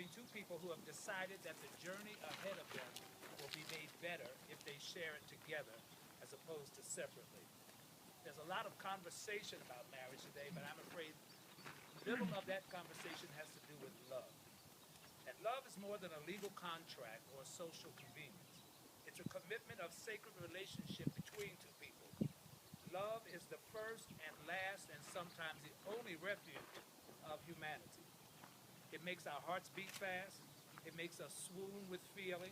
between two people who have decided that the journey ahead of them will be made better if they share it together as opposed to separately. There's a lot of conversation about marriage today, but I'm afraid little of that conversation has to do with love. And love is more than a legal contract or social convenience. It's a commitment of sacred relationship between two people. Love is the first and last and sometimes the only refuge of humanity. It makes our hearts beat fast. It makes us swoon with feeling.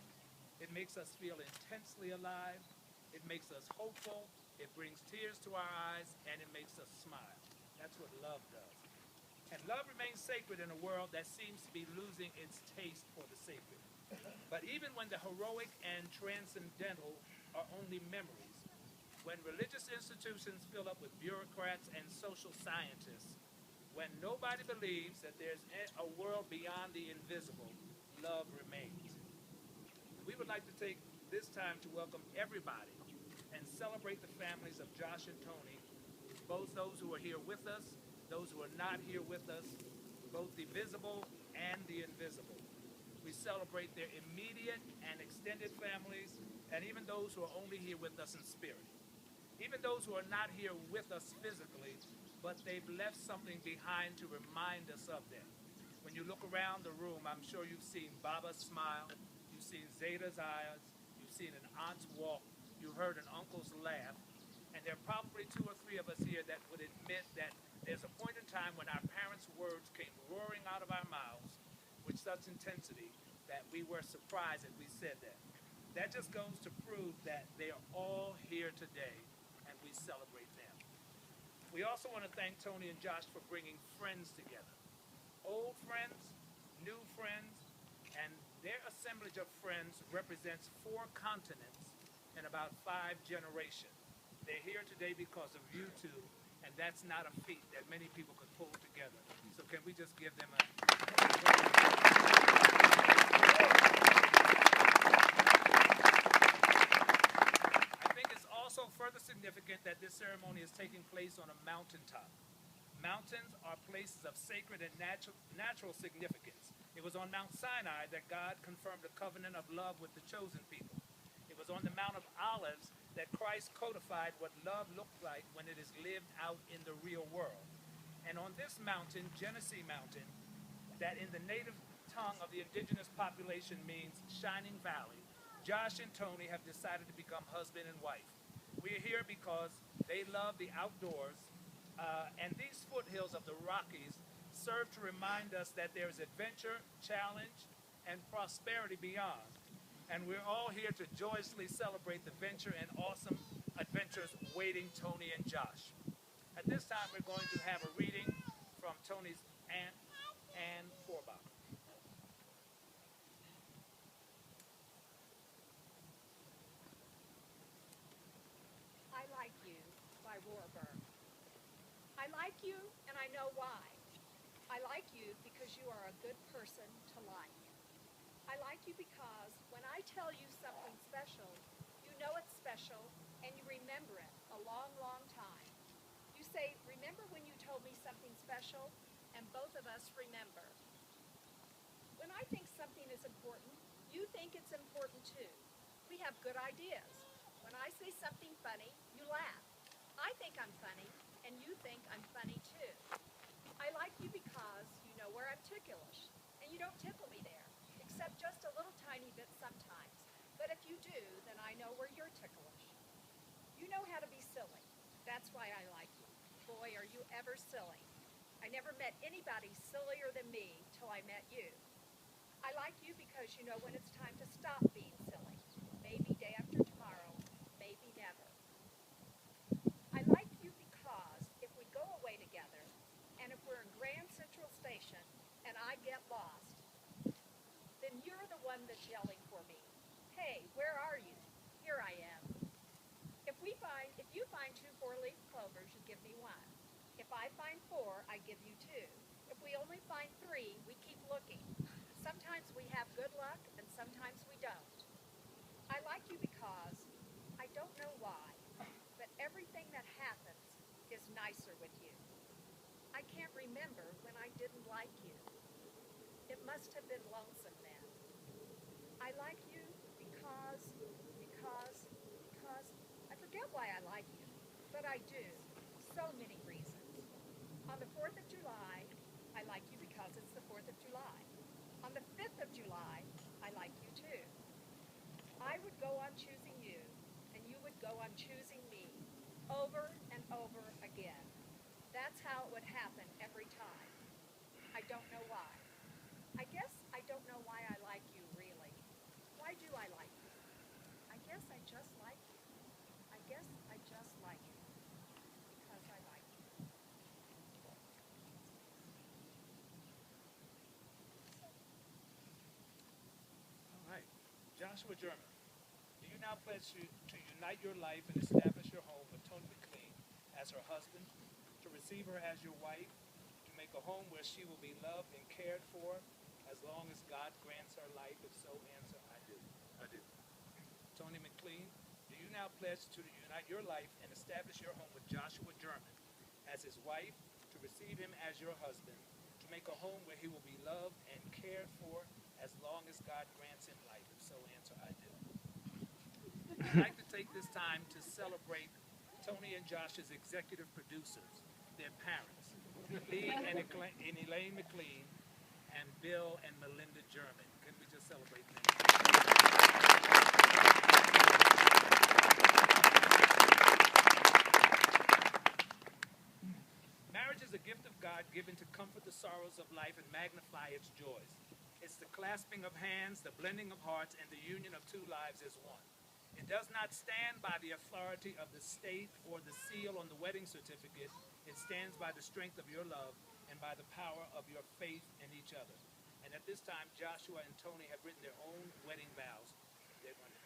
It makes us feel intensely alive. It makes us hopeful. It brings tears to our eyes, and it makes us smile. That's what love does. And love remains sacred in a world that seems to be losing its taste for the sacred. But even when the heroic and transcendental are only memories, when religious institutions fill up with bureaucrats and social scientists, when nobody believes that there's a world beyond the invisible, love remains. We would like to take this time to welcome everybody and celebrate the families of Josh and Toni, both those who are here with us, those who are not here with us, both the visible and the invisible. We celebrate their immediate and extended families, and even those who are only here with us in spirit. Even those who are not here with us physically, but they've left something behind to remind us of them. When you look around the room, I'm sure you've seen Baba's smile, you've seen Zeta's eyes, you've seen an aunt's walk, you heard an uncle's laugh, and there are probably two or three of us here that would admit that there's a point in time when our parents' words came roaring out of our mouths with such intensity that we were surprised that we said that. That just goes to prove that they are all here today, and we celebrate them. We also want to thank Toni and Josh for bringing friends together. Old friends, new friends, and their assemblage of friends represents 4 continents and about 5 generations. They're here today because of you two, and that's not a feat that many people could pull together. So can we just give them a... Further significant that this ceremony is taking place on a mountaintop. Mountains are places of sacred and natural significance. It was on Mount Sinai that God confirmed a covenant of love with the chosen people. It was on the Mount of Olives that Christ codified what love looked like when it is lived out in the real world. And on this mountain, Genesee Mountain, that in the native tongue of the indigenous population means shining valley, Josh and Toni have decided to become husband and wife. We are here because they love the outdoors, and these foothills of the Rockies serve to remind us that there is adventure, challenge, and prosperity beyond. And we're all here to joyously celebrate the venture and awesome adventures waiting Toni and Josh. At this time, we're going to have a reading from Toni's aunt, Ann Forbach. I like you, and I know why. I like you because you are a good person to like. I like you because when I tell you something special, you know it's special, and you remember it a long, long time. You say, remember when you told me something special? And both of us remember. When I think something is important, you think it's important too. We have good ideas. When I say something funny, you laugh. I think I'm funny, and you think I'm funny too. I like you because you know where I'm ticklish, and you don't tickle me there, except just a little tiny bit sometimes. But if you do, then I know where you're ticklish. You know how to be silly. That's why I like you. Boy, are you ever silly. I never met anybody sillier than me till I met you. I like you because you know when it's time to stop being silly. Maybe day after tomorrow, maybe never. I like you because if we go away together, and if we're in Grand Central Station, and I get lost, then you're the one that's yelling for me. Hey, where are you? Here I am. If you find 2 4-leaf clovers, you give me 1. If I find 4, I give you 2. If we only find 3, we keep looking. Sometimes we have good luck, and sometimes we don't. I like you because I don't know why, but everything that happens is nicer with you. I can't remember when I didn't like you. It it must have been lonesome then. I like you because I forget why I like you, but I do. So many reasons. On the 4th of July, I like you because it's the 4th of July. On the 5th of July, I like you too. I would go on choosing you, and you would go on choosing me, over and over again. That's how it would happen every time. I don't know why. I guess I don't know why I like you, really. Why do I like you? I guess I just like you. I guess I just like you. Because I like you. All right. Joshua German, do you now pledge to unite your life and establish your home with Toni McLean as her husband, to receive her as your wife, to make a home where she will be loved and cared for as long as God grants her life? If so, answer, I do. I do. Toni McLean, do you now pledge to unite your life and establish your home with Joshua German as his wife, to receive him as your husband, to make a home where he will be loved and cared for as long as God grants him life? If so, answer, I do. I'd like to take this time to celebrate Toni and Josh's executive producers, their parents, Lee and Elaine McLean, and Bill and Melinda German. Can we just celebrate them? Marriage is a gift of God given to comfort the sorrows of life and magnify its joys. It's the clasping of hands, the blending of hearts, and the union of two lives as one. It does not stand by the authority of the state or the seal on the wedding certificate. It stands by the strength of your love and by the power of your faith in each other. And at this time, Joshua and Toni have written their own wedding vows. They're going to